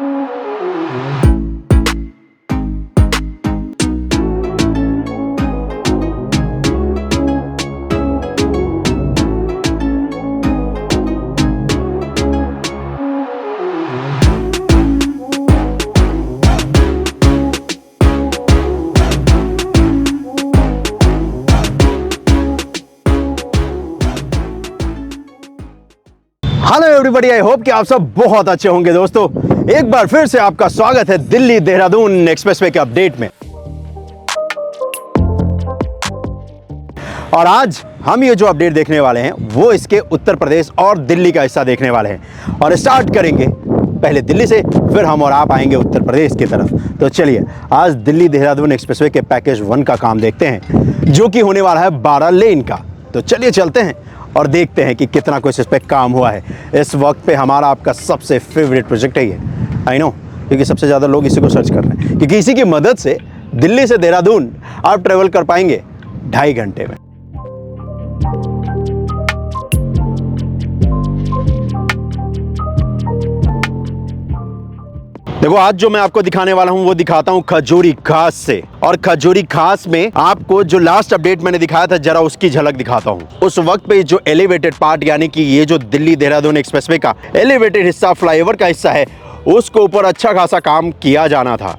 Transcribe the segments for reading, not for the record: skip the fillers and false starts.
Hello everybody, I hope कि आप सब बहुत अच्छे होंगे। दोस्तों, एक बार फिर से आपका स्वागत है दिल्ली देहरादून एक्सप्रेसवे के अपडेट में। और आज हम ये जो अपडेट देखने वाले हैं वो इसके उत्तर प्रदेश और दिल्ली का हिस्सा देखने वाले हैं। और स्टार्ट करेंगे पहले दिल्ली से, फिर हम और आप आएंगे उत्तर प्रदेश की तरफ। तो चलिए आज दिल्ली देहरादून एक्सप्रेसवे के पैकेज 1 का काम देखते हैं, जो कि होने वाला है 12 लेन का। तो चलिए चलते हैं और देखते हैं कि कितना कुछ इस पर काम हुआ है। इस वक्त पे हमारा आपका सबसे फेवरेट प्रोजेक्ट है ये, आई नो, क्योंकि सबसे ज़्यादा लोग इसी को सर्च कर रहे हैं, क्योंकि इसी की मदद से दिल्ली से देहरादून आप ट्रेवल कर पाएंगे 2.5 घंटे में। देखो, आज जो मैं आपको दिखाने वाला हूं वो दिखाता हूं खजूरी खास से। और खजूरी खास में आपको जो लास्ट अपडेट मैंने दिखाया था, जरा उसकी झलक दिखाता हूं। उस वक्त पे जो एलिवेटेड पार्ट, यानी कि ये जो दिल्ली देहरादून एक्सप्रेसवे का एलिवेटेड हिस्सा, फ्लाईओवर का हिस्सा है, उसके ऊपर अच्छा खासा काम किया जाना था।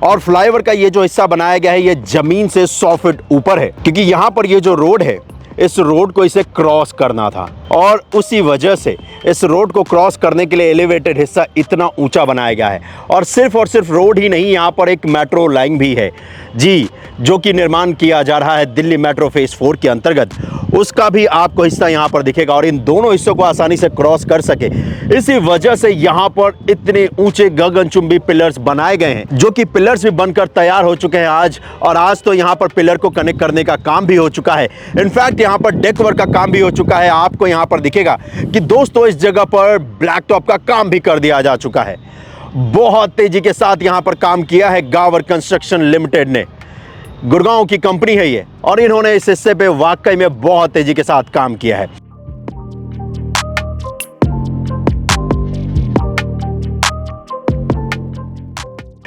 और फ्लाईओवर का ये जो हिस्सा बनाया गया है, ये जमीन से 100 फीट ऊपर है, क्योंकि यहाँ पर ये जो रोड है, इस रोड को इसे क्रॉस करना था। और उसी वजह से इस रोड को क्रॉस करने के लिए एलिवेटेड हिस्सा इतना ऊंचा बनाया गया है। और सिर्फ रोड ही नहीं, यहाँ पर एक मेट्रो लाइन भी है जी, जो कि निर्माण किया जा रहा है दिल्ली मेट्रो फेज 4 के अंतर्गत। उसका भी आपको हिस्सा यहाँ पर दिखेगा। और इन दोनों हिस्सों को आसानी से क्रॉस कर सके, इसी वजह से यहाँ पर इतने ऊंचे गगनचुंबी पिलर्स बनाए गए हैं, जो कि पिलर्स भी बनकर तैयार हो चुके हैं आज। और आज तो यहाँ पर पिलर को कनेक्ट करने का काम भी हो चुका है। इनफैक्ट यहाँ पर डेक वर्क का काम भी हो चुका है। आपको यहाँ पर दिखेगा कि दोस्तों इस जगह पर ब्लैक टॉप का काम भी कर दिया जा चुका है। बहुत तेजी के साथ यहाँ पर काम किया है गावर कंस्ट्रक्शन लिमिटेड ने। गुड़गांव की कंपनी है ये, और इन्होंने इस हिस्से पे वाकई में बहुत तेजी के साथ काम किया है।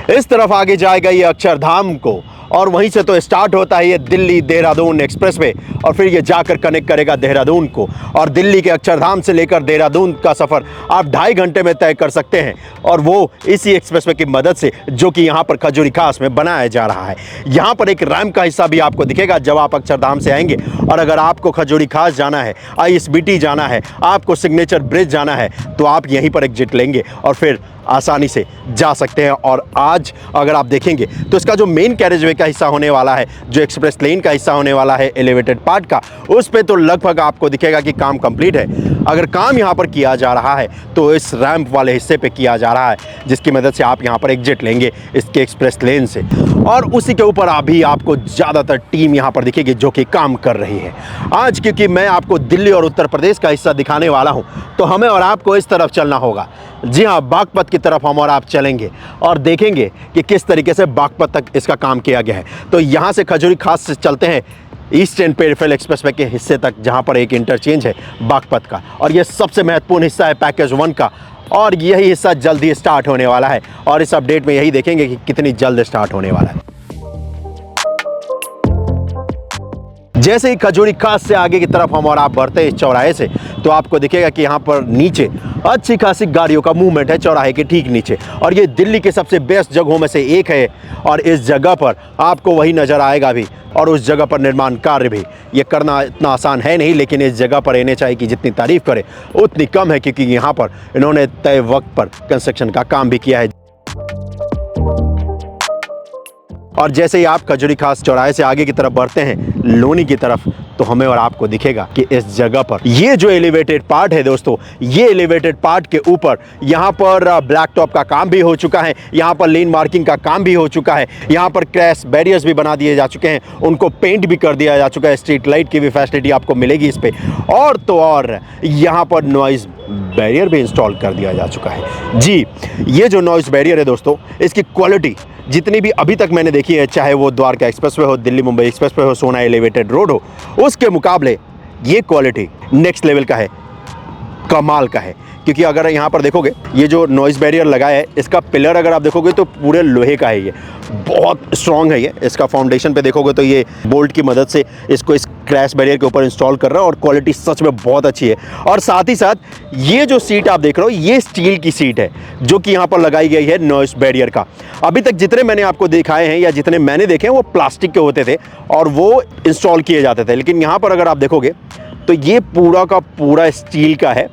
इस तरफ आगे जाएगा ये अक्षरधाम को, और वहीं से तो स्टार्ट होता है ये दिल्ली देहरादून एक्सप्रेसवे, और फिर ये जाकर कनेक्ट करेगा देहरादून को। और दिल्ली के अक्षरधाम से लेकर देहरादून का सफ़र आप 2.5 घंटे में तय कर सकते हैं, और वो इसी एक्सप्रेसवे की मदद से, जो कि यहाँ पर खजूरी खास में बनाया जा रहा है। यहाँ पर एक रैंप का हिस्सा भी आपको दिखेगा जब आप अक्षरधाम से आएंगे। और अगर आपको खजूरी खास जाना है, ISBT जाना है, आपको सिग्नेचर ब्रिज जाना है, तो आप यहीं पर एग्जिट लेंगे और फिर आसानी से जा सकते हैं। और आज अगर आप देखेंगे तो इसका जो मेन कैरेजवे का हिस्सा होने वाला है, जो एक्सप्रेस लेन का हिस्सा होने वाला है एलिवेटेड पार्ट का, उस पे तो लगभग आपको दिखेगा कि काम कंप्लीट है। अगर काम यहाँ पर किया जा रहा है तो इस रैंप वाले हिस्से पे किया जा रहा है, जिसकी मदद से आप यहाँ पर एग्जिट लेंगे इसके एक्सप्रेस लेन से। और उसी के ऊपर अभी आपको ज़्यादातर टीम यहाँ पर दिखेगी जो कि काम कर रही है। आज क्योंकि मैं आपको दिल्ली और उत्तर प्रदेश का हिस्सा दिखाने वाला हूँ, तो हमें और आपको इस तरफ चलना होगा। जी हाँ, बागपत की तरफ हम और आप चलेंगे और देखेंगे कि किस तरीके से बागपत तक इसका काम किया गया है। तो यहाँ से खजूरी खास से चलते हैं ईस्टर्न पेरिफेरल एक्सप्रेसवे के हिस्से तक, जहाँ पर एक इंटरचेंज है बागपत का, और ये सबसे महत्वपूर्ण हिस्सा है पैकेज 1 का। और यही हिस्सा जल्दी स्टार्ट होने वाला है, और इस अपडेट में यही देखेंगे कि कितनी जल्द स्टार्ट होने वाला है। जैसे ही खजूरी खास से आगे की तरफ हम और आप बढ़ते हैं इस चौराहे से, तो आपको दिखेगा कि यहाँ पर नीचे अच्छी खासी गाड़ियों का मूवमेंट है चौराहे के ठीक नीचे। और ये दिल्ली के सबसे बेस्ट जगहों में से एक है, और इस जगह पर आपको वही नज़र आएगा भी, और उस जगह पर निर्माण कार्य भी। ये करना इतना आसान है नहीं, लेकिन इस जगह पर NHAI की जितनी तारीफ़ करें उतनी कम है, क्योंकि यहाँ पर इन्होंने तय वक्त पर कंस्ट्रक्शन का काम भी किया है। और जैसे ही आप खजूरी खास चौराहे से आगे की तरफ बढ़ते हैं लोनी की तरफ, तो हमें और आपको दिखेगा कि इस जगह पर ये जो एलिवेटेड पार्ट है दोस्तों, ये एलिवेटेड पार्ट के ऊपर यहाँ पर ब्लैक टॉप का काम भी हो चुका है, यहाँ पर लेन मार्किंग का काम भी हो चुका है, यहाँ पर क्रैश बैरियर्स भी बना दिए जा चुके हैं, उनको पेंट भी कर दिया जा चुका है, स्ट्रीट लाइट की भी फैसिलिटी आपको मिलेगी इस पे। और तो और यहाँ पर नॉइज़ बैरियर भी इंस्टॉल कर दिया जा चुका है। जी, ये जो नॉइज़ बैरियर है दोस्तों, इसकी क्वालिटी जितनी भी अभी तक मैंने देखी है, चाहे वो द्वारका एक्सप्रेसवे हो, दिल्ली मुंबई एक्सप्रेसवे हो, सोना एलिवेटेड रोड हो, उसके मुकाबले ये क्वालिटी नेक्स्ट लेवल का है। कमाल का है। क्योंकि अगर यहाँ पर देखोगे ये जो नॉइज़ बैरियर लगा है, इसका पिलर अगर आप देखोगे तो पूरे लोहे का है, ये बहुत स्ट्रॉन्ग है। ये इसका फाउंडेशन पे देखोगे तो ये बोल्ट की मदद से इसको इस क्रैश बैरियर के ऊपर इंस्टॉल कर रहा है और क्वालिटी सच में बहुत अच्छी है। और साथ ही साथ ये जो सीट आप देख रहे हो ये स्टील की सीट है जो कि यहाँ पर लगाई गई है नॉइज़ बैरियर का। अभी तक जितने मैंने आपको दिखाए हैं या जितने मैंने देखे हैं वो प्लास्टिक के होते थे और वो इंस्टॉल किए जाते थे, लेकिन यहाँ पर अगर आप देखोगे तो ये पूरा का पूरा स्टील का है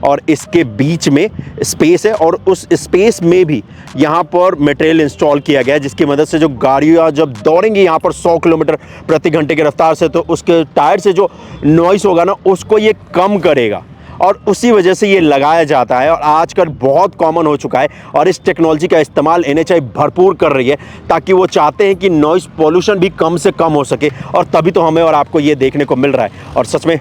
और इसके बीच में स्पेस है और उस स्पेस में भी यहाँ पर मटेरियल इंस्टॉल किया गया है जिसकी मदद से जो गाड़ियाँ जब दौड़ेंगी यहाँ पर 100 किलोमीटर प्रति घंटे की रफ्तार से, तो उसके टायर से जो नॉइस होगा ना उसको ये कम करेगा और उसी वजह से ये लगाया जाता है। और आजकल बहुत कॉमन हो चुका है और इस टेक्नोलॉजी का इस्तेमाल NHAI भरपूर कर रही है ताकि वो चाहते हैं कि नॉइस पोल्यूशन भी कम से कम हो सके, और तभी तो हमें और आपको ये देखने को मिल रहा है। और सच में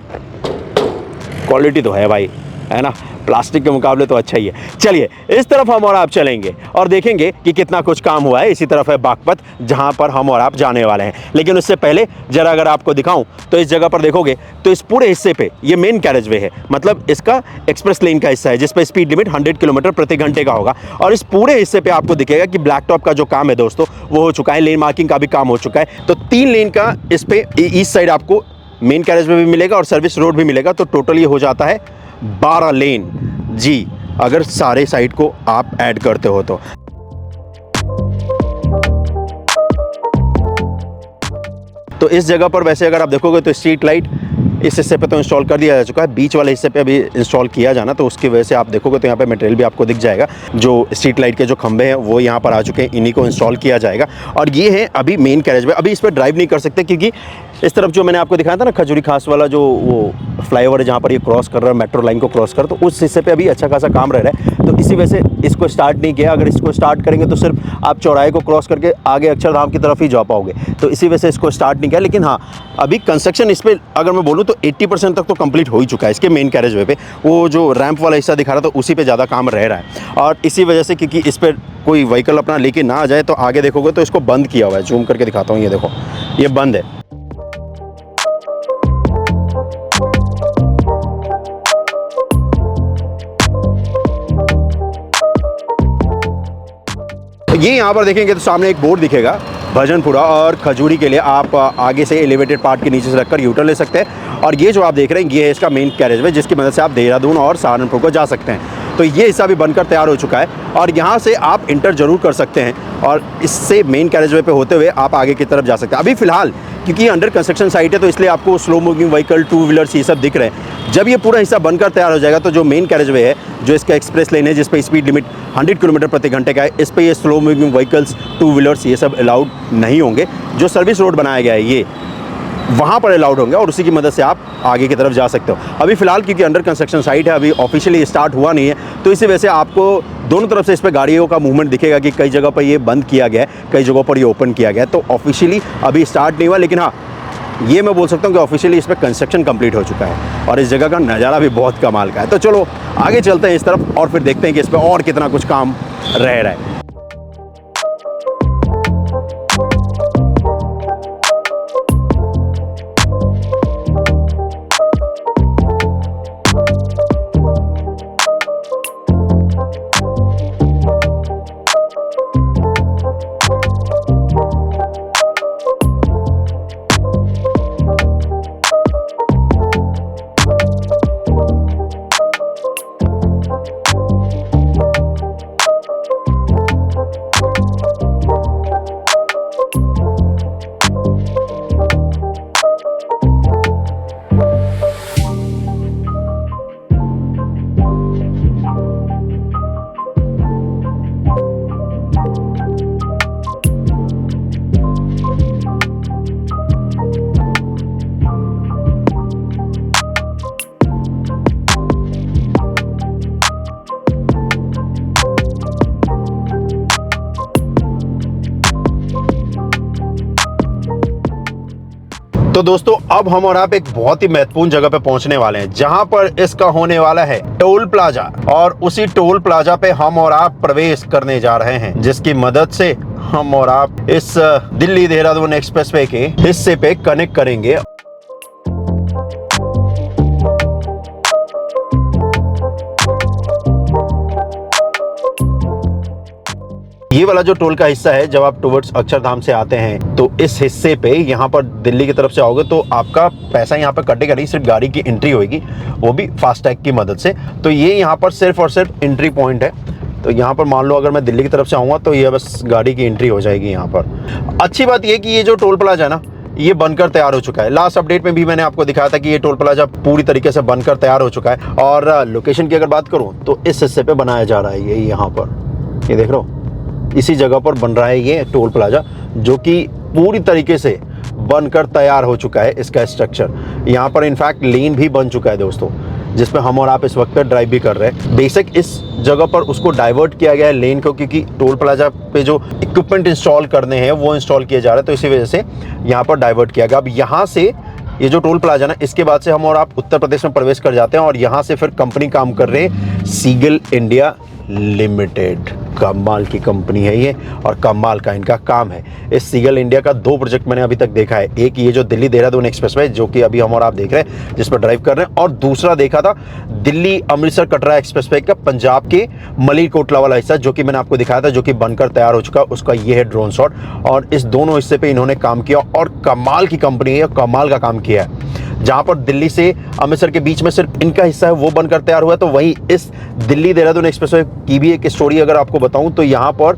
क्वालिटी तो है भाई, है ना, प्लास्टिक के मुकाबले तो अच्छा ही है। चलिए इस तरफ हम और आप चलेंगे और देखेंगे कि कितना कुछ काम हुआ है। इसी तरफ है बागपत जहां पर हम और आप जाने वाले हैं, लेकिन उससे पहले जरा अगर आपको दिखाऊं तो इस जगह पर देखोगे तो इस पूरे हिस्से पे ये मेन कैरेज वे है, मतलब इसका एक्सप्रेस लेन का हिस्सा है जिस पर स्पीड लिमिट 100 किलोमीटर प्रति घंटे का होगा। और इस पूरे हिस्से पे आपको दिखेगा कि ब्लैक टॉप का जो काम है दोस्तों वो हो चुका है, लेन मार्किंग का भी काम हो चुका है। तो 3 लेन का इस पे ईस्ट साइड आपको मेन कैरेज वे भी मिलेगा और सर्विस रोड भी मिलेगा, तो टोटल ये हो जाता है 12 लेन जी, अगर सारे साइड को आप ऐड करते हो तो इस जगह पर वैसे अगर आप देखोगे तो स्ट्रीट लाइट इस हिस्से पे तो इंस्टॉल कर दिया जा चुका है, बीच वाले हिस्से पे अभी इंस्टॉल किया जाना, तो उसकी वजह से आप देखोगे तो यहाँ पे मटेरियल भी आपको दिख जाएगा। जो स्ट्रीट लाइट के जो खंभे हैं वो यहाँ पर आ चुके हैं, इन्हीं को इंस्टॉल किया जाएगा। और ये है अभी मेन कैरेज वे, अभी इस पर ड्राइव नहीं कर सकते क्योंकि इस तरफ जो मैंने आपको दिखाया था ना खजूरी खास वाला जो वो फ्लाईओवर है जहाँ पर ये क्रॉस कर रहा है, मेट्रो लाइन को क्रॉस कर, तो उस हिस्से पे अभी अच्छा खासा काम रह रहा है, तो इसी वजह से इसको स्टार्ट नहीं किया। अगर इसको स्टार्ट करेंगे तो सिर्फ आप चौराहे को क्रॉस करके आगे अक्षरधाम की तरफ ही जा पाओगे, तो इसी वजह से इसको स्टार्ट नहीं किया। लेकिन हाँ, अभी कंस्ट्रक्शन इस पर अगर मैं बोलूँ तो 80% तक तो कंप्लीट हो ही चुका है इसके मेन कैरेज वे पे। वो जो रैंप वाला हिस्सा दिखा रहा था उसी पे ज़्यादा काम रह रहा है, और इसी वजह से क्योंकि इस पर कोई व्हीकल अपना लेके ना आ जाए, तो आगे देखोगे तो इसको बंद किया हुआ है। जूम करके दिखाता हूँ, ये देखो ये बंद है। ये यहाँ पर देखेंगे तो सामने एक बोर्ड दिखेगा भजनपुरा और खजूरी के लिए आप आगे से एलिवेटेड पार्ट के नीचे से रखकर यूटर्न ले सकते हैं। और ये जो आप देख रहे हैं ये है इसका मेन कैरेज वे जिसकी मदद से आप देहरादून और सहारनपुर को जा सकते हैं। तो ये हिस्सा भी बनकर तैयार हो चुका है और यहाँ से आप इंटर जरूर कर सकते हैं और इससे मेन कैरेज वे पे होते हुए आप आगे की तरफ जा सकते हैं। अभी फिलहाल क्योंकि अंडर कंस्ट्रक्शन साइट है तो इसलिए आपको स्लो मूविंग व्हीकल, 2 व्हीलर्स ये सब दिख रहे हैं। जब ये पूरा हिस्सा बनकर तैयार हो जाएगा तो जो मेन कैरेज वे है, जो इसका एक्सप्रेस लेन है जिस पे स्पीड लिमिट 100 किलोमीटर प्रति घंटे का है, इस पे ये स्लो मूविंग व्हीकल्स, 2 व्हीलर्स ये सब अलाउड नहीं होंगे। जो सर्विस रोड बनाया गया है ये वहाँ पर अलाउड होंगे और उसी की मदद से आप आगे की तरफ जा सकते हो। अभी फ़िलहाल क्योंकि अंडर कंस्ट्रक्शन साइट है, अभी ऑफिशियली स्टार्ट हुआ नहीं है, तो इसी वजह से आपको दोनों तरफ से इस पर गाड़ियों का मूवमेंट दिखेगा कि कई जगह पर ये बंद किया गया है, कई जगहों पर ये ओपन किया गया है। तो ऑफिशियली अभी स्टार्ट नहीं हुआ, लेकिन हाँ ये मैं बोल सकता हूँ कि ऑफिशियली इस पर कंस्ट्रक्शन कंप्लीट हो चुका है और इस जगह का नज़ारा भी बहुत कमाल का है। तो चलो आगे चलते हैं इस तरफ और फिर देखते हैं कि इस पर और कितना कुछ काम रह रहा है। तो दोस्तों अब हम और आप एक बहुत ही महत्वपूर्ण जगह पे पहुंचने वाले हैं जहां पर इसका होने वाला है टोल प्लाजा, और उसी टोल प्लाजा पे हम और आप प्रवेश करने जा रहे हैं जिसकी मदद से हम और आप इस दिल्ली देहरादून एक्सप्रेसवे के हिस्से पे कनेक्ट करेंगे। ये वाला जो टोल का हिस्सा है, जब आप टुवर्ड्स अक्षरधाम से आते हैं तो इस हिस्से पे यहाँ पर दिल्ली की तरफ से आओगे तो आपका पैसा यहाँ पर कटेगा नहीं, सिर्फ गाड़ी की एंट्री होगी, वो भी फास्टैग की मदद से। तो ये यहाँ पर सिर्फ और सिर्फ एंट्री पॉइंट है। तो यहाँ पर मान लो अगर मैं दिल्ली की तरफ से आऊँगा तो ये बस गाड़ी की एंट्री हो जाएगी यहाँ पर। अच्छी बात ये कि ये जो टोल प्लाजा है ना, ये बनकर तैयार हो चुका है। लास्ट अपडेट में भी मैंने आपको दिखाया था कि ये टोल प्लाजा पूरी तरीके से बनकर तैयार हो चुका है। और लोकेशन की अगर बात करूँ तो इस हिस्से पे बनाया जा रहा है ये यहाँ पर, ये देख रहे हो, इसी जगह पर बन रहा है ये टोल प्लाजा, जो कि पूरी तरीके से बनकर तैयार हो चुका है इसका स्ट्रक्चर। यहाँ पर इनफैक्ट लेन भी बन चुका है दोस्तों, जिसमें हम और आप इस वक्त ड्राइव भी कर रहे हैं। बेसिक इस जगह पर उसको डाइवर्ट किया गया है लेन को, क्योंकि टोल प्लाजा पे जो इक्विपमेंट इंस्टॉल करने हैं वो इंस्टॉल किए जा रहे हैं, तो इसी वजह से यहाँ पर डाइवर्ट किया गया। अब यहाँ से ये जो टोल प्लाजा ना, इसके बाद से हम और आप उत्तर प्रदेश में प्रवेश कर जाते हैं और यहाँ से फिर कंपनी काम कर रहे हैं, सीगल इंडिया लिमिटेड। कमाल की कंपनी है ये और कमाल का इनका काम है। इस सीगल इंडिया का 2 प्रोजेक्ट मैंने अभी तक देखा है। एक ये जो दिल्ली देहरादून एक्सप्रेसवे, जो कि अभी हम और आप देख रहे हैं, जिस पर ड्राइव कर रहे हैं, और दूसरा देखा था दिल्ली अमृतसर कटरा एक्सप्रेसवे का पंजाब के मलीरकोटला वाला हिस्सा, जो कि मैंने आपको दिखाया था, जो कि बनकर तैयार हो चुका। उसका ये है ड्रोन शॉट, और इस दोनों हिस्से पे इन्होंने काम किया और कमाल की कंपनी है, कमाल का काम किया है। जहां पर दिल्ली से अमृतसर के बीच में सिर्फ इनका हिस्सा है वो बनकर तैयार हुआ है। तो वहीं इस दिल्ली देहरादून एक्सप्रेसवे की भी एक स्टोरी अगर आपको बताऊं तो यहाँ पर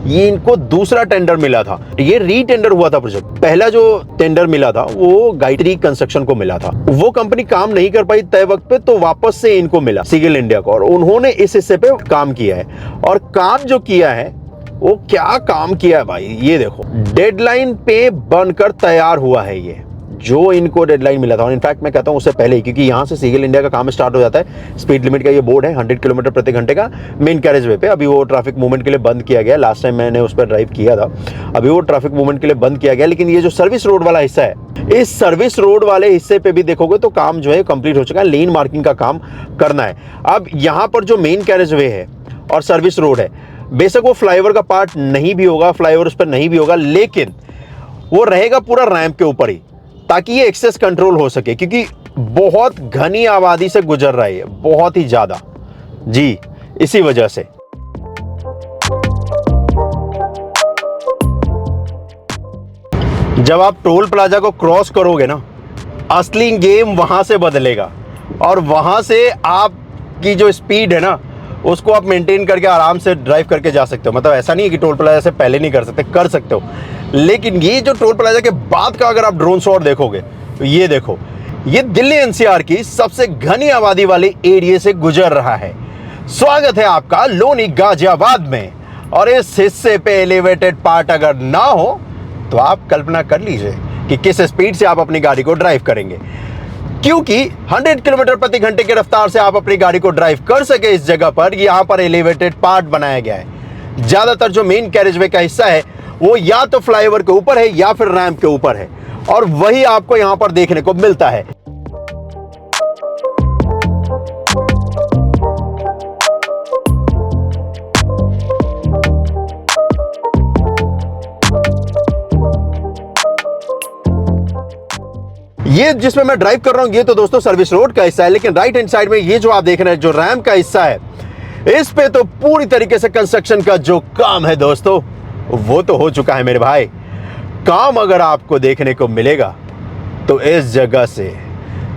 ये इनको दूसरा टेंडर मिला था। ये रीटेंडर हुआ था प्रोजेक्ट। पहला जो टेंडर मिला था वो गायत्री कंस्ट्रक्शन को मिला था, वो कंपनी काम नहीं कर पाई तय वक्त पे, तो वापस से इनको मिला सीगल इंडिया को, और उन्होंने इस हिस्से पे काम किया है। और काम जो किया है वो क्या काम किया है भाई, ये देखो, डेडलाइन पे बनकर तैयार हुआ है ये, जो इनको डेडलाइन मिला था। और इनफैक्ट मैं कहता हूं उससे पहले ही, क्योंकि यहां से सीगल इंडिया का काम स्टार्ट हो जाता है। स्पीड लिमिट का ये बोर्ड है 100 किलोमीटर प्रति घंटे का मेन कैरेज वे पे। अभी वो ट्रैफिक मूवमेंट के लिए बंद किया गया, लास्ट टाइम मैंने उस पर ड्राइव किया था, अभी वो ट्रैफिक मूवमेंट के लिए बंद किया गया। लेकिन ये जो सर्विस रोड वाला हिस्सा है, इस सर्विस रोड वाले हिस्से पे भी देखोगे तो काम जो है कंप्लीट हो चुका है। लेन मार्किंग का काम करना है। अब यहाँ पर जो मेन कैरेज वे है और सर्विस रोड है, बेशक वो फ्लाईओवर का पार्ट नहीं भी होगा, फ्लाईओवर उस पर नहीं भी होगा, लेकिन वो रहेगा पूरा रैंप के ऊपर ही, ताकि ये एक्सेस कंट्रोल हो सके, क्योंकि बहुत घनी आबादी से गुजर रहा है, बहुत ही ज्यादा जी, इसी वजह से। जब आप टोल प्लाजा को क्रॉस करोगे ना, असली गेम वहां से बदलेगा, और वहां से आपकी जो स्पीड है ना उसको आप मेंटेन करके आराम से ड्राइव करके जा सकते हो। मतलब ऐसा नहीं है कि टोल प्लाजा से पहले नहीं कर सकते, कर सकते हो, लेकिन ये जो टोल प्लाजा के बाद का अगर आप ड्रोन शॉट देखोगे तो ये देखो, ये दिल्ली एनसीआर की सबसे घनी आबादी वाले एरिया से गुजर रहा है। स्वागत है आपका लोनी गाजियाबाद में, और इस हिस्से पे एलिवेटेड पार्ट अगर ना हो तो आप कल्पना कर लीजिए कि किस स्पीड से आप अपनी गाड़ी को ड्राइव करेंगे, क्योंकि 100 किलोमीटर प्रति घंटे की रफ्तार से आप अपनी गाड़ी को ड्राइव कर सके इस जगह पर यहाँ पर एलिवेटेड पार्ट बनाया गया है। ज्यादातर जो मेन कैरेजवे का हिस्सा है वो या तो फ्लाईओवर के ऊपर है या फिर रैंप के ऊपर है, और वही आपको यहां पर देखने को मिलता है। ये जिसमें मैं ड्राइव कर रहा हूं ये तो दोस्तों सर्विस रोड का हिस्सा है, लेकिन राइट हैंड साइड में ये जो आप देख रहे हैं जो रैंप का हिस्सा है, इस पे तो पूरी तरीके से कंस्ट्रक्शन का जो काम है दोस्तों वो तो हो चुका है मेरे भाई। काम अगर आपको देखने को मिलेगा तो इस जगह से,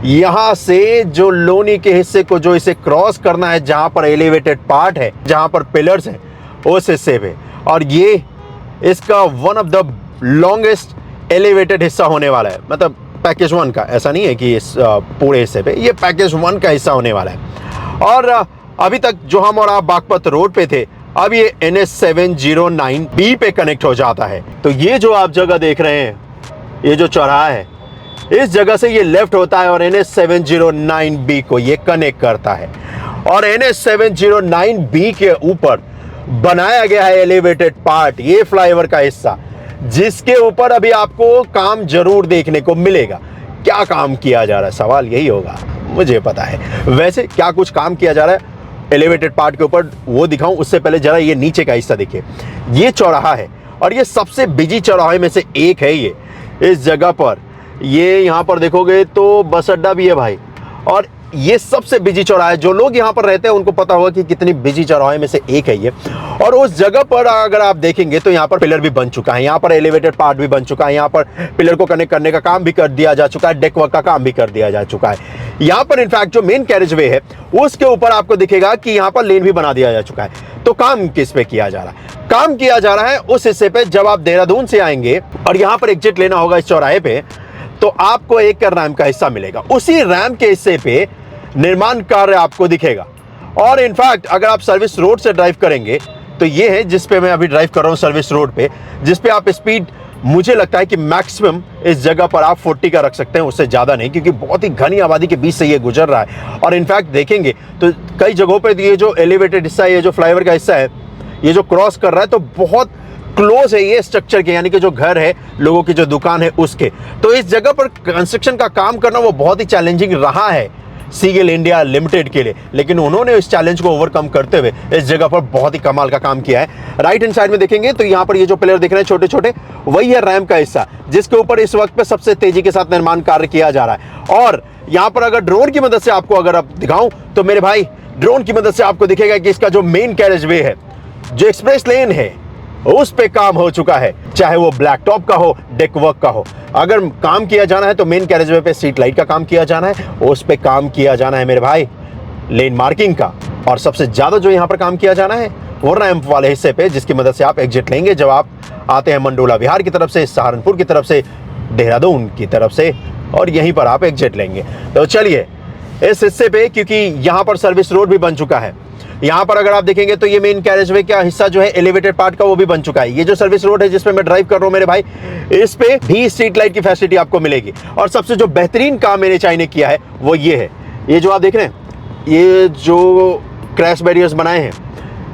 यहां से जो लोनी के हिस्से को जो इसे क्रॉस करना है, जहां पर एलिवेटेड पार्ट है, जहां पर पिलर्स हैं, उस हिस्से पे, और ये इसका one of the longest elevated हिस्सा होने वाला है। मतलब पैकेज 1 का, ऐसा नहीं है कि इस पूरे हिस्से पे, ये पैकेज 1 का हिस्सा होने वाला है। और अभी तक जो हम और आप बागपत रोड पे थे, अब ये NH 709B पे कनेक्ट हो जाता है। तो ये जो आप जगह देख रहे हैं, ये जो चौराहा है, इस जगह से ये लेफ्ट होता है और NH 709B को ये कनेक्ट करता है। और NH 709B के ऊपर बनाया गया है एलिवेटेड पार्ट, ये फ्लाईओवर का हिस्सा, जिसके ऊपर अभी आपको काम जरूर देखने को मिलेगा। क्या काम किया जा रहा है, सवाल यही होगा, मुझे पता है। वैसे क्या कुछ काम किया जा रहा है एलिवेटेड पार्ट के ऊपर वो दिखाऊं उससे पहले जरा ये नीचे का हिस्सा देखिए। ये चौराहा है और ये सबसे बिजी चौराहे में से एक है। ये इस जगह पर, ये यहाँ पर देखोगे तो बस अड्डा भी है भाई, और ये सबसे बिजी चौराहा है। जो लोग यहाँ पर रहते हैं उनको पता होगा कि कितनी बिजी चौराहे में से एक है ये। और उस जगह पर अगर आप देखेंगे तो यहाँ पर पिलर भी बन चुका है, यहाँ पर एलिवेटेड पार्ट भी बन चुका है, यहाँ पर पिलर को कनेक्ट करने का काम भी कर दिया जा चुका है, डेक वर्क का काम भी कर दिया जा चुका है। यहाँ पर इनफैक्ट जो मेन कैरेज वे है उसके ऊपर आपको दिखेगा कि यहाँ पर लेन भी बना दिया जा चुका है। तो काम किस पे किया जा रहा है? काम किया जा रहा है उस हिस्से पे जब आप देहरादून से आएंगे और यहाँ पर एग्जिट लेना होगा इस चौराहे पे, तो आपको एक रैंप का हिस्सा मिलेगा। उसी रैंप के हिस्से पे निर्माण कार्य आपको दिखेगा। और इनफैक्ट अगर आप सर्विस रोड से ड्राइव करेंगे तो ये है जिस पे मैं अभी ड्राइव कर रहा हूँ, सर्विस रोड पे, जिस पे आप स्पीड मुझे लगता है कि मैक्सिमम इस जगह पर आप 40 का रख सकते हैं, उससे ज़्यादा नहीं, क्योंकि बहुत ही घनी आबादी के बीच से ये गुजर रहा है। और इनफैक्ट देखेंगे तो कई जगहों पर ये जो एलिवेटेड हिस्सा है, ये जो फ्लाईओवर का हिस्सा है, ये जो क्रॉस कर रहा है तो बहुत क्लोज है ये स्ट्रक्चर के, यानी कि जो घर है, लोगों की जो दुकान है उसके। तो इस जगह पर कंस्ट्रक्शन का काम करना वो बहुत ही चैलेंजिंग रहा है सीगेल इंडिया लिमिटेड के लिए, लेकिन उन्होंने इस चैलेंज को ओवरकम करते हुए इस जगह पर बहुत ही कमाल का काम किया है। राइट हैंड साइड में देखेंगे तो यहाँ पर ये जो पिलर दिख रहे हैं छोटे छोटे, वही है रैंप का हिस्सा, जिसके ऊपर इस वक्त पे सबसे तेजी के साथ निर्माण कार्य किया जा रहा है। और यहाँ पर अगर ड्रोन की मदद से आपको अगर आप दिखाऊं तो मेरे भाई, ड्रोन की मदद से आपको दिखेगा कि इसका जो मेन कैरेज वे है, जो एक्सप्रेस लेन है, उस पे काम हो चुका है, चाहे वो ब्लैक टॉप का हो, डेक वर्क का हो। अगर काम किया जाना है तो मेन कैरेजवे पे स्ट्रीट लाइट का काम किया जाना है, उस पे काम किया जाना है मेरे भाई लेन मार्किंग का। और सबसे ज्यादा जो यहाँ पर काम किया जाना है वो रैंप वाले हिस्से पे, जिसकी मदद से आप एग्जिट लेंगे जब आप आते हैं मंडोला विहार की तरफ से, सहारनपुर की तरफ से, देहरादून की तरफ से, और यहीं पर आप एग्जिट लेंगे। तो चलिए इस हिस्से पे, क्योंकि यहाँ पर सर्विस रोड भी बन चुका है, यहाँ पर अगर आप देखेंगे तो ये मेन कैरेजवे का हिस्सा जो है एलिवेटेड पार्ट का वो भी बन चुका है। ये जो सर्विस रोड है जिसपे मैं ड्राइव कर रहा हूँ मेरे भाई, इस पे भी स्ट्रीट लाइट की फैसिलिटी आपको मिलेगी। और सबसे जो बेहतरीन काम मेरे चाय ने किया है वो ये है, ये जो आप देख रहे हैं, ये जो क्रैश बैरियर्स बनाए हैं,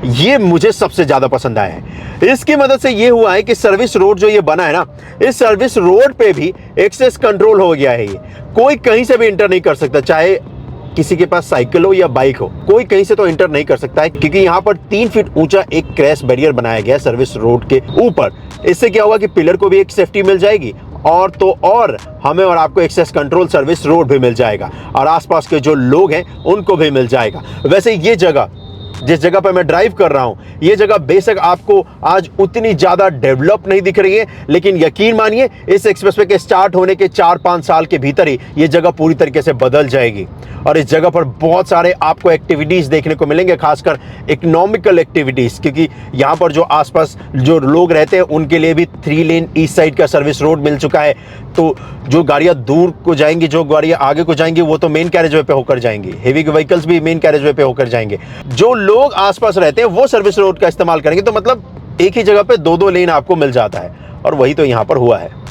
ये मुझे सबसे ज्यादा पसंद आया है। इसकी मदद से ये हुआ है कि सर्विस रोड जो ये बना है ना, इस सर्विस रोड पे भी एक्सेस कंट्रोल हो गया है। ये कोई कहीं से भी इंटर नहीं कर सकता, चाहे किसी के पास साइकिल हो या बाइक हो, कोई कहीं से तो इंटर नहीं कर सकता है, क्योंकि यहाँ पर 3 फीट ऊंचा एक क्रैश बैरियर बनाया गया है सर्विस रोड के ऊपर। इससे क्या होगा कि पिलर को भी एक सेफ्टी मिल जाएगी, और हमें और आपको एक्सेस कंट्रोल सर्विस रोड भी मिल जाएगा, और आसपास के जो लोग हैं उनको भी मिल जाएगा। वैसे ये जगह, जिस जगह पर मैं ड्राइव कर रहा हूं, ये जगह बेशक आपको आज उतनी ज्यादा डेवलप नहीं दिख रही है, लेकिन यकीन मानिए इस एक्सप्रेसवे के स्टार्ट होने के 4-5 साल के भीतर ही ये जगह पूरी तरीके से बदल जाएगी। और इस जगह पर बहुत सारे आपको एक्टिविटीज देखने को मिलेंगे, खासकर इकोनॉमिकल एक्टिविटीज, क्योंकि यहाँ पर जो आसपास जो लोग रहते हैं उनके लिए भी 3 लेन ईस्ट साइड का सर्विस रोड मिल चुका है। तो जो गाड़ियाँ दूर को जाएंगी, जो गाड़ियाँ आगे को जाएंगी, वो तो मेन कैरेजवे पे होकर जाएंगी, हेवी व्हीकल्स भी मेन कैरेजवे पे होकर जाएंगे। जो लोग आसपास रहते हैं वो सर्विस रोड का इस्तेमाल करेंगे, तो मतलब एक ही जगह पे 2-2 लेन आपको मिल जाता है, और वही तो यहाँ पर हुआ है।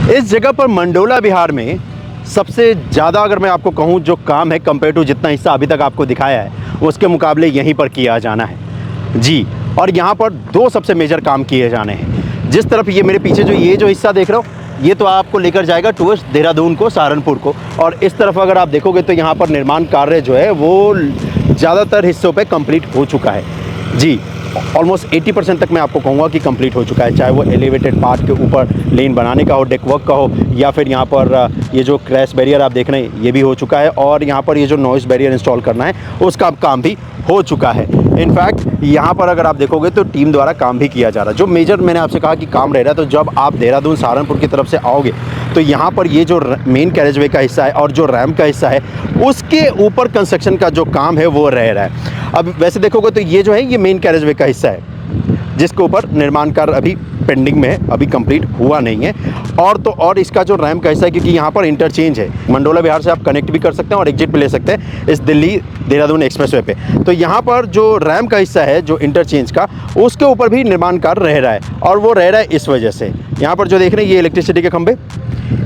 इस जगह पर मंडोला विहार में सबसे ज़्यादा अगर मैं आपको कहूँ जो काम है, कंपेयर टू जितना हिस्सा अभी तक आपको दिखाया है, उसके मुकाबले यहीं पर किया जाना है जी। और यहाँ पर 2 सबसे मेजर काम किए जाने हैं। जिस तरफ ये मेरे पीछे जो ये जो हिस्सा देख रहे हो, ये तो आपको लेकर जाएगा टूवर्ड्स देहरादून को, सहारनपुर को। और इस तरफ अगर आप देखोगे तो यहाँ पर निर्माण कार्य जो है वो ज़्यादातर हिस्सों पे कंप्लीट हो चुका है जी। ऑलमोस्ट 80% तक मैं आपको कहूँगा कि कंप्लीट हो चुका है, चाहे वो एलिवेटेड पार्ट के ऊपर लेन बनाने का हो, डेक वर्क का हो, या फिर यहाँ पर ये जो क्रैश बैरियर आप देख रहे हैं ये भी हो चुका है, और यहाँ पर ये जो नॉइस बैरियर इंस्टॉल करना है उसका काम भी हो चुका है। इनफैक्ट यहाँ पर अगर आप देखोगे तो टीम द्वारा काम भी किया जा रहा है। जो मेजर मैंने आपसे कहा कि काम रह रहा है, तो जब आप देहरादून सहारनपुर की तरफ से आओगे तो यहाँ पर ये जो मेन कैरेजवे का हिस्सा है और जो रैम्प का हिस्सा है, उसके ऊपर कंस्ट्रक्शन का जो काम है वो रह रहा है। अब वैसे देखोगे तो ये जो है ये मेन कैरेजवे का हिस्सा है, जिसके ऊपर निर्माण कार्य अभी पेंडिंग में है, अभी कंप्लीट हुआ नहीं है। और तो और इसका जो रैम्प का हिस्सा है, क्योंकि यहाँ पर इंटरचेंज है, मंडोला विहार से आप कनेक्ट भी कर सकते हैं और एग्जिट भी ले सकते हैं इस दिल्ली देहरादून एक्सप्रेसवे पे। तो यहाँ पर जो रैम्प का हिस्सा है जो इंटरचेंज का, उसके ऊपर भी निर्माण कार्य रह रहा है। और वो रह रहा है इस वजह से, यहाँ पर जो देख रहे हैं ये इलेक्ट्रिसिटी के खंभे,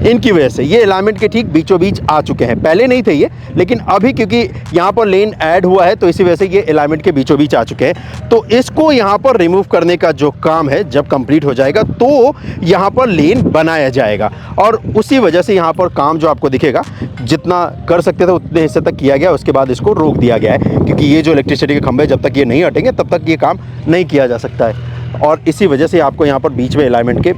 इनकी वजह से ये अलाइनमेंट के ठीक बीचों बीच आ चुके हैं। पहले नहीं थे ये, लेकिन अभी क्योंकि यहाँ पर लेन ऐड हुआ है तो इसी वजह से ये अलाइनमेंट के बीचों बीच आ चुके हैं। तो इसको यहाँ पर रिमूव करने का जो काम है जब कंप्लीट हो जाएगा तो यहाँ पर लेन बनाया जाएगा। और उसी वजह से यहाँ पर काम जो आपको दिखेगा, जितना कर सकते थे उतने हिस्से तक किया गया, उसके बाद इसको रोक दिया गया है, क्योंकि ये जो इलेक्ट्रिसिटी के खंभे जब तक ये नहीं हटेंगे तब तक ये काम नहीं किया जा सकता है। और इसी वजह से आपको यहाँ पर बीच में अलाइनमेंट के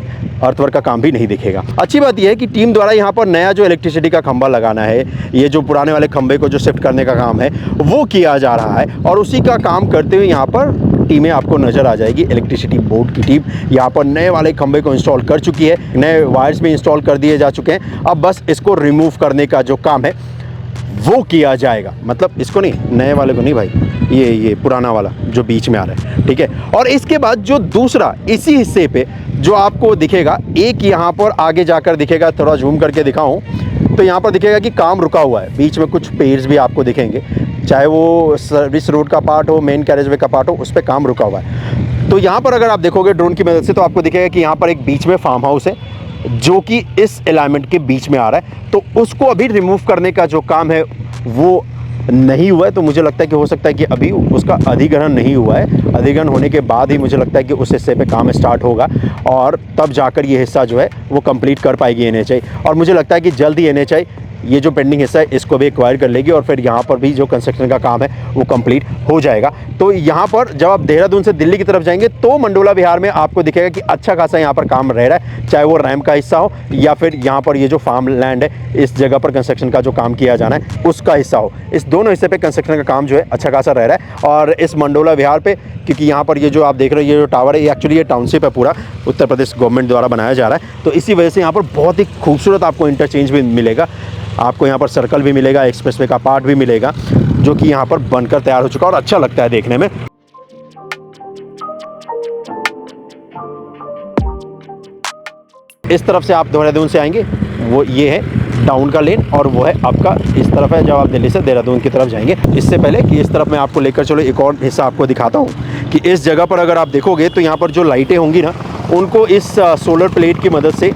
अर्थवर्क का काम भी नहीं दिखेगा। अच्छी बात यह है कि टीम द्वारा यहाँ पर नया जो इलेक्ट्रिसिटी का खंभा लगाना है, ये जो पुराने वाले खंभे को जो शिफ्ट करने का काम है वो किया जा रहा है। और उसी का काम करते हुए यहाँ पर टीमें आपको नज़र आ जाएगी। इलेक्ट्रिसिटी बोर्ड की टीम यहाँ पर नए वाले खंभे को इंस्टॉल कर चुकी है, नए वायर्स भी इंस्टॉल कर दिए जा चुके हैं। अब बस इसको रिमूव करने का जो काम है वो किया जाएगा। मतलब इसको नहीं, नए वाले को नहीं भाई, ये पुराना वाला जो बीच में आ रहा है, ठीक है। और इसके बाद जो दूसरा इसी हिस्से पे जो आपको दिखेगा, एक यहाँ पर आगे जाकर दिखेगा, थोड़ा जूम करके दिखाऊं तो यहाँ पर दिखेगा कि काम रुका हुआ है। बीच में कुछ पेयर्स भी आपको दिखेंगे, चाहे वो सर्विस रोड का पार्ट हो, मेन कैरेजवे का पार्ट हो, उस पर काम रुका हुआ है। तो यहाँ पर अगर आप देखोगे ड्रोन की मदद से तो आपको दिखेगा कि यहाँ पर एक बीच में फार्म हाउस है जो कि इस अलाइनमेंट के बीच में आ रहा है। तो उसको अभी रिमूव करने का जो काम है वो नहीं हुआ है। तो मुझे लगता है कि हो सकता है कि अभी उसका अधिग्रहण नहीं हुआ है। अधिग्रहण होने के बाद ही मुझे लगता है कि उस हिस्से पे काम स्टार्ट होगा और तब जाकर ये हिस्सा जो है वो कंप्लीट कर पाएगी एनएचआई। और मुझे लगता है कि जल्द ही एनएचआई ये जो पेंडिंग हिस्सा है इसको भी एक्वायर कर लेगी और फिर यहाँ पर भी जो कंस्ट्रक्शन का काम है वो कंप्लीट हो जाएगा। तो यहाँ पर जब आप देहरादून से दिल्ली की तरफ जाएंगे तो मंडोला विहार में आपको दिखेगा कि अच्छा खासा यहाँ पर काम रह रहा है, चाहे वो रैम्प का हिस्सा हो या फिर यहाँ पर ये जो फार्म लैंड है इस जगह पर कंस्ट्रक्शन का जो काम किया जाना है उसका हिस्सा हो। इस दोनों हिस्से पर कंस्ट्रक्शन का काम जो है अच्छा खासा रह रहा है। और इस मंडोला विहार पर, क्योंकि यहाँ पर ये जो आप देख रहे हो ये जो टावर है, ये एक्चुअली ये टाउनशिप है, पूरा उत्तर प्रदेश गवर्नमेंट द्वारा बनाया जा रहा है। तो इसी वजह से यहाँ पर बहुत ही खूबसूरत आपको इंटरचेंज भी मिलेगा। आपको यहाँ पर सर्कल भी मिलेगा, एक्सप्रेसवे का पार्ट भी मिलेगा, जो कि यहाँ पर बनकर तैयार हो चुका और अच्छा लगता है देखने में। इस तरफ से आप देहरादून से आएंगे, वो ये है टाउन का लेन और वो है आपका इस तरफ है जब आप दिल्ली से देहरादून की तरफ जाएंगे। इससे पहले कि इस तरफ मैं आपको लेकर चलो एक और हिस्सा आपको दिखाता हूँ कि इस जगह पर अगर आप देखोगे तो यहाँ पर जो लाइटें होंगी ना, उनको इस सोलर प्लेट की मदद से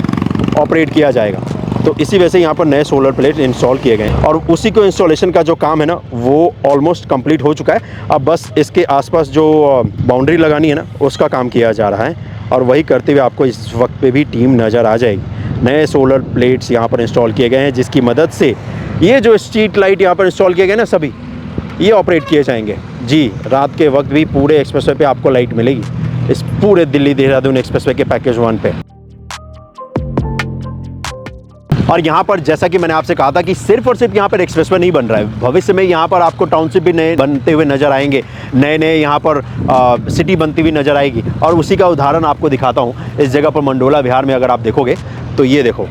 ऑपरेट किया जाएगा। तो इसी वजह से यहाँ पर नए सोलर प्लेट इंस्टॉल किए गए हैं और उसी को इंस्टॉलेशन का जो काम है ना वो ऑलमोस्ट कंप्लीट हो चुका है। अब बस इसके आसपास जो बाउंड्री लगानी है ना उसका काम किया जा रहा है और वही करते हुए आपको इस वक्त पे भी टीम नज़र आ जाएगी। नए सोलर प्लेट्स यहाँ पर इंस्टॉल किए गए हैं जिसकी मदद से ये जो स्ट्रीट लाइट यहाँ पर इंस्टॉल किए गए ना सभी ये ऑपरेट किए जाएंगे। जी, रात के वक्त भी पूरे एक्सप्रेसवे पे आपको लाइट मिलेगी, इस पूरे दिल्ली देहरादून एक्सप्रेसवे के पैकेज 1 पे। और यहाँ पर जैसा कि मैंने आपसे कहा था कि सिर्फ और सिर्फ यहाँ पर एक्सप्रेसवे नहीं बन रहा है, भविष्य में यहाँ पर आपको टाउनशिप भी नए बनते हुए नजर आएंगे, नए नए यहाँ पर सिटी बनती हुई नजर आएगी। और उसी का उदाहरण आपको दिखाता हूँ। इस जगह पर मंडोला विहार में अगर आप देखोगे तो ये देखो,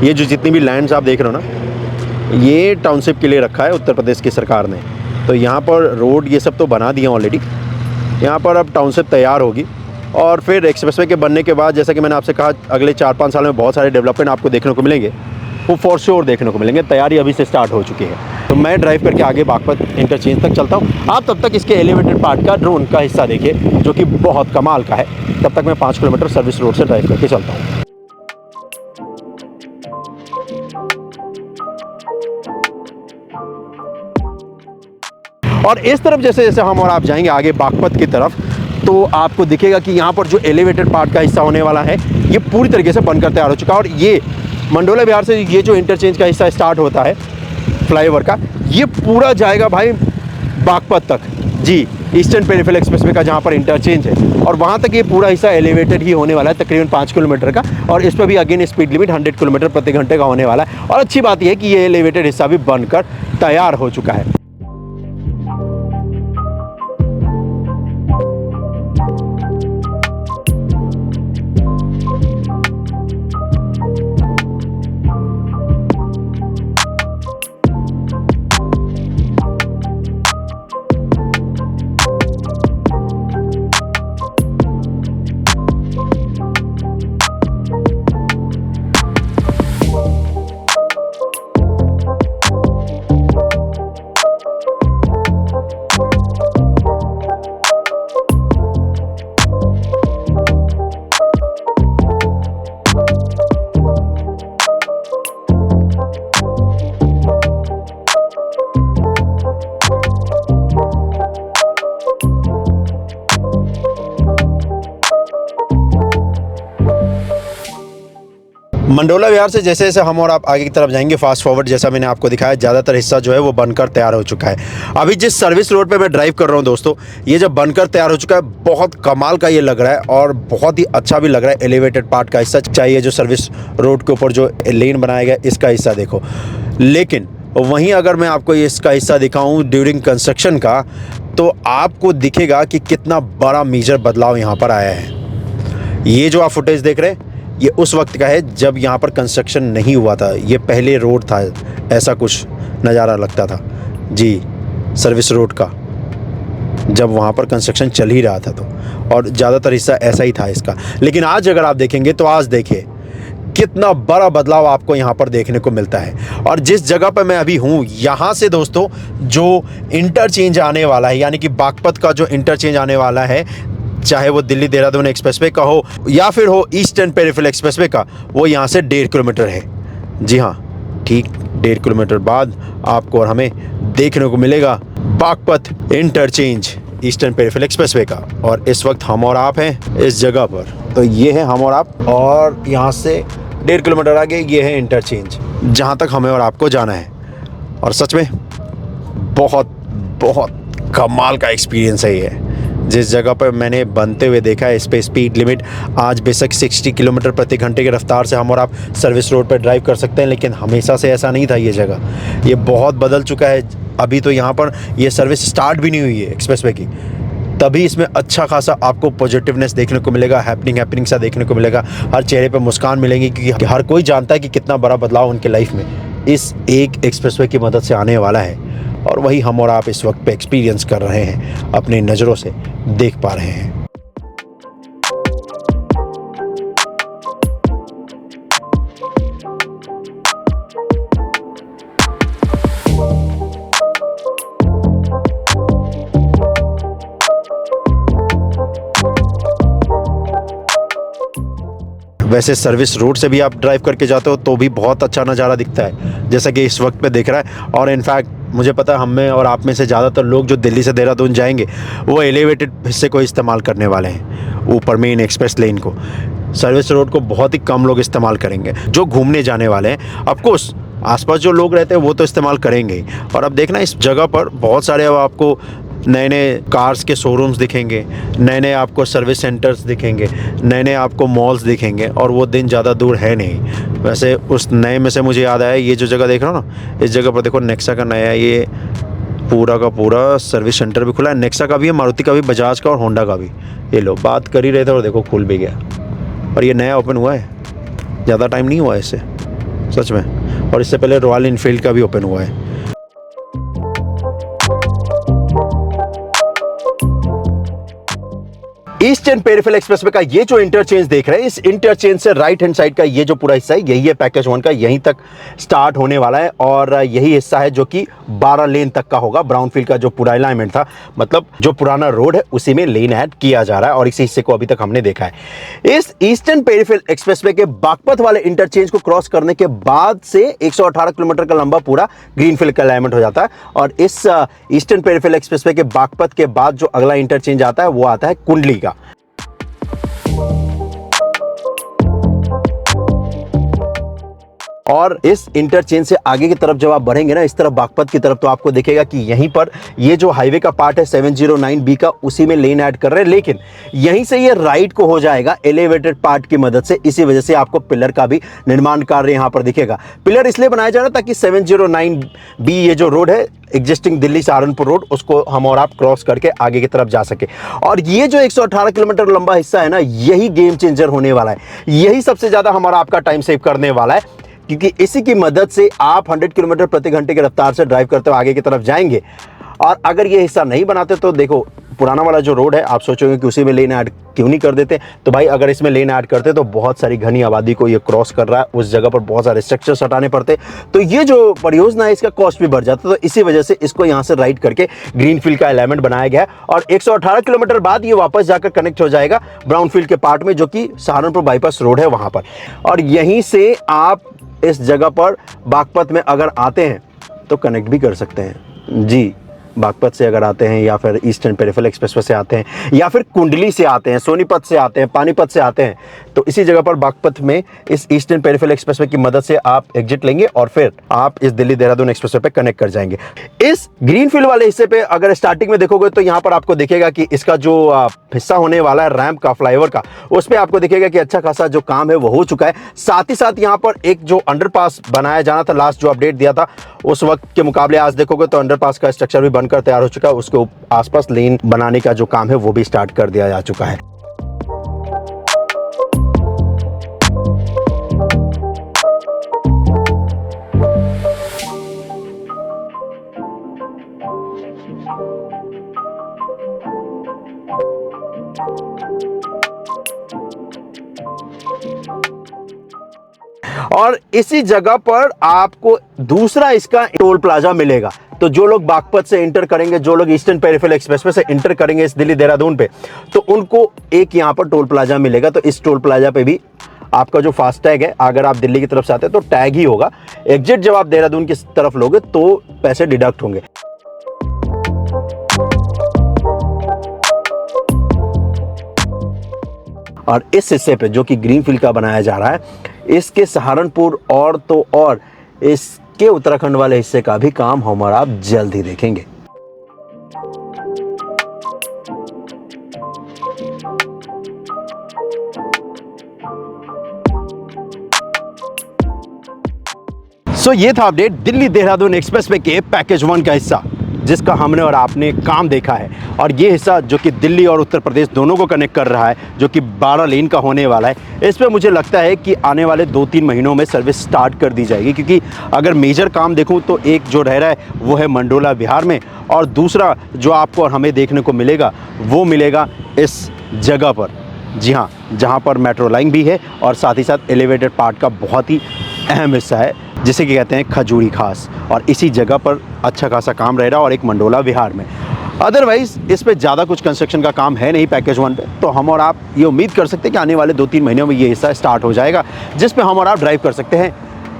ये जो जितनी भी लैंड्स आप देख रहे हो ना, ये टाउनशिप के लिए रखा है उत्तर प्रदेश की सरकार ने। तो यहाँ पर रोड ये सब तो बना दिए ऑलरेडी, यहाँ पर अब टाउनशिप तैयार होगी और फिर एक्सप्रेसवे के बनने के बाद जैसा कि मैंने आपसे कहा अगले 4-5 साल में बहुत सारे डेवलपमेंट आपको देखने को मिलेंगे, वो फॉर श्योर देखने को मिलेंगे। तैयारी अभी से स्टार्ट हो चुकी है। तो मैं ड्राइव करके आगे बागपत इंटरचेंज तक चलता हूँ, आप तब तक इसके एलिवेटेड पार्ट का ड्रोन का हिस्सा देखिए जो कि बहुत कमाल का है। तब तक मैं 5 किलोमीटर सर्विस रोड से ड्राइव करके चलता हूँ। और इस तरफ जैसे जैसे हम और आप जाएंगे आगे बागपत की तरफ तो आपको दिखेगा कि यहाँ पर जो एलिवेटेड पार्ट का हिस्सा होने वाला है ये पूरी तरीके से बनकर तैयार हो चुका है। और ये मंडोला विहार से ये जो इंटरचेंज का हिस्सा स्टार्ट होता है फ्लाईओवर का, ये पूरा जाएगा भाई बागपत तक। जी, ईस्टर्न पेरिफेरल एक्सप्रेसवे का जहाँ पर इंटरचेंज है और वहाँ तक ये पूरा हिस्सा एलिवेटेड ही होने वाला है, तकरीबन 5 किलोमीटर का। और इस पर भी अगेन स्पीड लिमिट 100 किलोमीटर प्रति घंटे का होने वाला है। और अच्छी बात यह है कि ये एलिवेटेड हिस्सा भी बनकर तैयार हो चुका है। मंडोला विहार से जैसे जैसे हम और आप आगे की तरफ जाएंगे, फास्ट फॉरवर्ड जैसा मैंने आपको दिखाया, ज़्यादातर हिस्सा जो है वो बनकर तैयार हो चुका है। अभी जिस सर्विस रोड पे मैं ड्राइव कर रहा हूँ दोस्तों, ये जब बनकर तैयार हो चुका है, बहुत कमाल का ये लग रहा है और बहुत ही अच्छा भी लग रहा है। एलिवेटेड पार्ट का हिस्सा चाहिए, जो सर्विस रोड के ऊपर जो लेन बनाया गया इसका हिस्सा देखो। लेकिन वहीं अगर मैं आपको इसका हिस्सा दिखाऊँ ड्यूरिंग कंस्ट्रक्शन का, तो आपको दिखेगा कि कितना बड़ा मेजर बदलाव यहाँ पर आया है। ये जो आप फुटेज देख रहे हैं, ये उस वक्त का है जब यहाँ पर कंस्ट्रक्शन नहीं हुआ था। ये पहले रोड था, ऐसा कुछ नज़ारा लगता था जी, सर्विस रोड का, जब वहाँ पर कंस्ट्रक्शन चल ही रहा था। तो और ज़्यादातर हिस्सा ऐसा ही था इसका। लेकिन आज अगर आप देखेंगे तो आज देखिए कितना बड़ा बदलाव आपको यहाँ पर देखने को मिलता है। और जिस जगह पर मैं अभी हूँ, यहाँ से दोस्तों जो इंटरचेंज आने वाला है, यानी कि बागपत का जो इंटरचेंज आने वाला है, चाहे वो दिल्ली देहरादून एक्सप्रेसवे का हो या फिर हो ईस्टर्न पेरिफेरल एक्सप्रेसवे का, वो यहाँ से 1.5 किलोमीटर है। जी हाँ, ठीक 1.5 किलोमीटर बाद आपको और हमें देखने को मिलेगा Baghpat interchange eastern peripheral expressway का। और इस वक्त हम और आप हैं इस जगह पर। तो ये है हम और आप, और यहाँ से 1.5 किलोमीटर आगे ये है इंटरचेंज, जहाँ तक हमें और आपको जाना है। और सच में बहुत बहुत कमाल का एक्सपीरियंस है ये। जिस जगह पर मैंने बनते हुए देखा है, इस पे स्पीड लिमिट आज बेशक 60 किलोमीटर प्रति घंटे की रफ्तार से हम और आप सर्विस रोड पर ड्राइव कर सकते हैं, लेकिन हमेशा से ऐसा नहीं था। ये जगह ये बहुत बदल चुका है। अभी तो यहाँ पर ये सर्विस स्टार्ट भी नहीं हुई है एक्सप्रेसवे की, तभी इसमें अच्छा खासा आपको पॉजिटिवनेस देखने को मिलेगा, हैपनिंग सा देखने को मिलेगा। हर चेहरे पर मुस्कान मिलेंगी, क्योंकि हर कोई जानता है कि कितना बड़ा बदलाव उनके लाइफ में इस एक एक्सप्रेसवे की मदद से आने वाला है। और वही हम और आप इस वक्त पे एक्सपीरियंस कर रहे हैं, अपनी नज़रों से देख पा रहे हैं। वैसे सर्विस रोड से भी आप ड्राइव करके जाते हो तो भी बहुत अच्छा नज़ारा दिखता है, जैसा कि इस वक्त पे दिख रहा है। और इनफैक्ट मुझे पता है हम में और आप में से ज़्यादातर लोग जो दिल्ली से देहरादून जाएंगे वो एलिवेटेड हिस्से को इस्तेमाल करने वाले हैं, ऊपर मेन एक्सप्रेस लेन को। सर्विस रोड को बहुत ही कम लोग इस्तेमाल करेंगे जो घूमने जाने वाले हैं। ऑफकोर्स आसपास जो लोग रहते हैं वो तो इस्तेमाल करेंगे ही। और अब देखना, इस जगह पर बहुत सारे अब आपको नए नए कार्स के शोरूम्स दिखेंगे, नए नए आपको सर्विस सेंटर्स दिखेंगे, नए नए आपको मॉल्स दिखेंगे, और वो दिन ज़्यादा दूर है नहीं। वैसे उस नए में से मुझे याद आया, ये जो जगह देख रहा हूँ ना, इस जगह पर देखो नेक्सा का नया ये पूरा का पूरा सर्विस सेंटर भी खुला है। नेक्सा का भी है, मारुति का भी, बजाज का और होंडा का भी। ये लो बात कर ही रहे थे और देखो खुल भी गया। और ये नया ओपन हुआ है, ज़्यादा टाइम नहीं हुआ है इससे, सच में। और इससे पहले रॉयल इनफील्ड का भी ओपन हुआ है। ईस्टर्न पेरिफेरल एक्सप्रेसवे का ये जो इंटरचेंज देख रहे हैं, इस इंटरचेंज से राइट हैंड साइड का ये जो पूरा हिस्सा है, यही है पैकेज 1 का, यहीं तक स्टार्ट होने वाला है। और यही हिस्सा है जो कि 12 लेन तक का होगा। ब्राउनफील्ड का जो पूरा अलाइनमेंट था, मतलब जो पुराना रोड है, उसी में लेन ऐड किया जा रहा है, और इसी हिस्से को अभी तक हमने देखा है। इस ईस्टर्न पेरिफेरल एक्सप्रेसवे के बागपत वाले इंटरचेंज को क्रॉस करने के बाद से 118 किलोमीटर का लंबा पूरा ग्रीनफील्ड का अलाइनमेंट हो जाता है। और इस ईस्टर्न पेरिफेरल एक्सप्रेसवे के बागपत के बाद जो अगला इंटरचेंज आता है वो आता है कुंडली का। और इस इंटरचेंज से आगे की तरफ जब आप बढ़ेंगे ना, इस तरफ बागपत की तरफ, तो आपको दिखेगा कि यहीं पर ये जो हाईवे का पार्ट है 709B का, उसी में लेन ऐड कर रहे हैं। लेकिन यहीं से ये राइट को हो जाएगा एलिवेटेड पार्ट की मदद से। इसी वजह से आपको पिलर का भी निर्माण कार्य यहां पर दिखेगा। पिलर इसलिए बनाया जा रहा है ताकि 709B ये जो रोड है, एग्जिस्टिंग दिल्ली सहारनपुर रोड, उसको हम और आप क्रॉस करके आगे की तरफ जा सके। और ये जो 118 किलोमीटर लंबा हिस्सा है ना, यही गेम चेंजर होने वाला है। यही सबसे ज्यादा हमारा आपका टाइम सेव करने वाला है, क्योंकि इसी की मदद से आप 100 किलोमीटर प्रति घंटे की रफ्तार से ड्राइव करते हुए आगे की तरफ जाएंगे। और अगर ये हिस्सा नहीं बनाते तो देखो, पुराना वाला जो रोड है, आप सोचोगे कि उसी में लेन ऐड क्यों नहीं कर देते, तो भाई अगर इसमें लेन ऐड करते तो बहुत सारी घनी आबादी को ये क्रॉस कर रहा है, उस जगह पर बहुत सारे स्ट्रक्चर्स हटाने पड़ते, तो ये जो परियोजना है इसका कॉस्ट भी बढ़ जाता। तो इसी वजह से इसको यहाँ से राइट करके ग्रीनफील्ड का एलिमेंट बनाया गया है। और 118 किलोमीटर बाद ये वापस जाकर कनेक्ट हो जाएगा ब्राउनफील्ड के पार्ट में, जो कि सहारनपुर बाईपास रोड है वहां पर। और यहीं से आप इस जगह पर बागपत में अगर आते हैं तो कनेक्ट भी कर सकते हैं। जी, बागपत से अगर आते हैं या फिर ईस्टर्न पेरिफेरल एक्सप्रेसवे से आते हैं या फिर कुंडली से आते हैं, सोनीपत से आते हैं, पानीपत से आते हैं, तो इसी जगह पर बागपत में इस ईस्टर्न पेरिफेरल एक्सप्रेसवे की मदद से आप एग्जिट लेंगे और फिर आप इस दिल्ली देहरादून एक्सप्रेसवे पे कनेक्ट कर जाएंगे। इस ग्रीनफील्ड वाले हिस्से पे अगर स्टार्टिंग में देखोगे तो यहाँ पर आपको दिखेगा कि इसका जो हिस्सा होने वाला है रैंप का, फ्लाईओवर का, उस पर आपको दिखेगा कि अच्छा खासा जो काम है वो हो चुका है। साथ ही साथ यहाँ पर एक जो अंडरपास बनाया जाना था, लास्ट जो अपडेट दिया था उस वक्त के मुकाबले आज देखोगे तो अंडरपास का स्ट्रक्चर भी बनकर तैयार हो चुका है। उसके आसपास लेन बनाने का जो काम है वो भी स्टार्ट कर दिया जा चुका है। और इसी जगह पर आपको दूसरा इसका टोल प्लाजा मिलेगा। तो जो लोग बागपत से इंटर करेंगे, जो लोग ईस्टर्न पेरिफेरल एक्सप्रेसवे से इंटर करेंगे इस दिल्ली देहरादून पे, तो उनको एक यहाँ पर टोल प्लाजा मिलेगा। तो इस टोल प्लाजा पे भी आपका जो फास्टैग है, अगर आप दिल्ली की तरफ से आते हैं तो टैग ही होगा। एग्जिट जब आप देहरादून की तरफ लोगे तो पैसे डिडक्ट होंगे। और इस हिस्से पे जो कि ग्रीनफील्ड का बनाया जा रहा है, इसके सहारनपुर और तो और इसके उत्तराखंड वाले हिस्से का भी काम हम और आप जल्द ही देखेंगे। सो ये था अपडेट दिल्ली देहरादून एक्सप्रेसवे के पैकेज 1 का हिस्सा, जिसका हमने और आपने काम देखा है। और ये हिस्सा जो कि दिल्ली और उत्तर प्रदेश दोनों को कनेक्ट कर रहा है, जो कि 12 लेन का होने वाला है, इस पे मुझे लगता है कि आने वाले 2-3 महीनों में सर्विस स्टार्ट कर दी जाएगी। क्योंकि अगर मेजर काम देखूं तो एक जो रह रहा है वो है मंडोला बिहार में, और दूसरा जो आपको और हमें देखने को मिलेगा वो मिलेगा इस जगह पर, जी हाँ, जहाँ पर मेट्रो लाइन भी है और साथ ही साथ एलिवेटेड पार्ट का बहुत ही अहम हिस्सा है, जिसे कि कहते हैं खजूरी खास। और इसी जगह पर अच्छा खासा काम रह रहा है, और एक मंडोला बिहार में। अदरवाइज़ इस पे ज़्यादा कुछ कंस्ट्रक्शन का काम है नहीं पैकेज 1 पे। तो हम और आप ये उम्मीद कर सकते हैं कि आने वाले 2-3 महीनों में ये हिस्सा स्टार्ट हो जाएगा, जिस पे हम और आप ड्राइव कर सकते हैं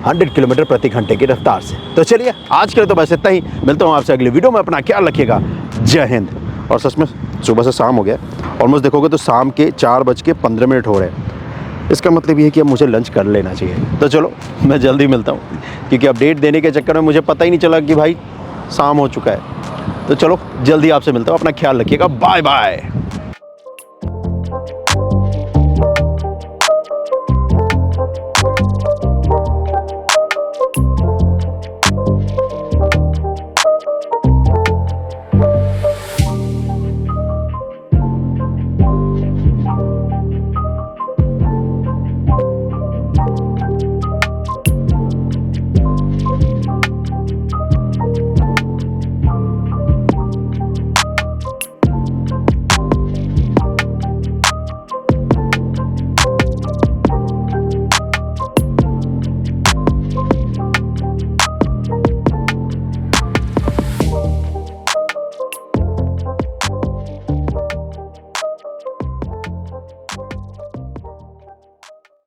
100 किलोमीटर प्रति घंटे की रफ्तार से। तो चलिए आज के लिए तो बस इतना ही, मिलता हूँ आपसे अगली वीडियो में। अपना ख्याल रखिएगा, जय हिंद। और सच में सुबह से शाम हो गया, ऑलमोस्ट देखोगे तो शाम के 4:15 हो रहे हैं। इसका मतलब ये है कि अब मुझे लंच कर लेना चाहिए। तो चलो मैं जल्दी मिलता हूँ, क्योंकि अपडेट देने के चक्कर में मुझे पता ही नहीं चला कि भाई शाम हो चुका है। तो चलो जल्दी आपसे मिलता हूँ, अपना ख्याल रखिएगा, बाय बाय।